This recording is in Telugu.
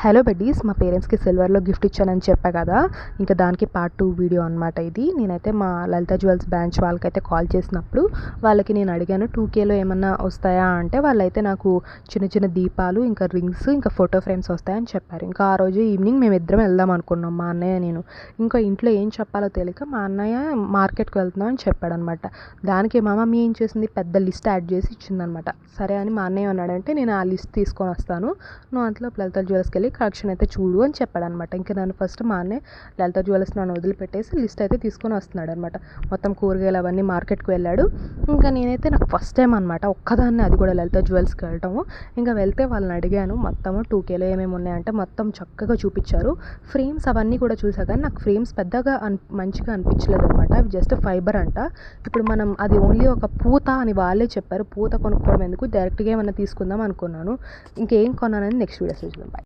హలో బడ్డీస్, మా పేరెంట్స్కి సిల్వర్లో గిఫ్ట్ ఇచ్చానని చెప్పా కదా, ఇంకా దానికి పార్ట్ 2 వీడియో అనమాట ఇది. నేనైతే మా లలిత జ్యువెల్స్ బ్రాంచ్ వాళ్ళకైతే కాల్ చేసినప్పుడు వాళ్ళకి నేను అడిగాను 2Kలో ఏమన్నా వస్తాయా అంటే, వాళ్ళైతే నాకు చిన్న చిన్న దీపాలు, ఇంకా రింగ్స్, ఇంకా ఫోటో ఫ్రేమ్స్ వస్తాయని చెప్పారు. ఇంకా ఆ రోజు ఈవినింగ్ మేమిద్దరం వెళ్దాం అనుకున్నాం, మా అన్నయ్య నేను. ఇంకా ఇంట్లో ఏం చెప్పాలో తెలియక మా అన్నయ్య మార్కెట్కి వెళ్తున్నాం అని చెప్పాడనమాట. దానికి మా మమ్మీ ఏం చేసింది, పెద్ద లిస్ట్ యాడ్ చేసి ఇచ్చిందనమాట. సరే అని మా అన్నయ్య అన్నాడంటే, నేను ఆ లిస్ట్ తీసుకొని వస్తాను, నువ్వు అంతలో లలిత జ్యువెల్స్కి వెళ్ళి కలెక్షన్ అయితే చూడు అని చెప్పాడనమాట. ఇంకా నన్ను ఫస్ట్ మా అన్నయ్య లలిత జ్యువెల్స్ నన్ను వదిలిపెట్టేసి లిస్ట్ అయితే తీసుకొని వస్తున్నాడు అనమాట. మొత్తం కూరగాయలు అవన్నీ మార్కెట్కి వెళ్ళాడు. ఇంకా నేనైతే నాకు ఫస్ట్ టైం అనమాట ఒక్కదాన్ని, అది కూడా లలిత జ్యువెల్స్కి వెళ్ళటము. ఇంకా వెళ్తే వాళ్ళని అడిగాను మొత్తము 2Kలో ఏమేమి ఉన్నాయంటే మొత్తం చక్కగా చూపించారు. ఫ్రేమ్స్ అవన్నీ కూడా చూసా కానీ నాకు ఫ్రేమ్స్ పెద్దగా మంచిగా అనిపించలేదు అనమాట. అవి జస్ట్ ఫైబర్ అంట. ఇప్పుడు మనం అది ఓన్లీ ఒక పూత అని వాళ్ళే చెప్పారు. పూత కొనుక్కోవడం ఎందుకు, డైరెక్ట్గా ఏమన్నా తీసుకుందాం అనుకున్నాను. ఇంకేం కొన్నానని నెక్స్ట్ వీడియోస్ చూద్దాం.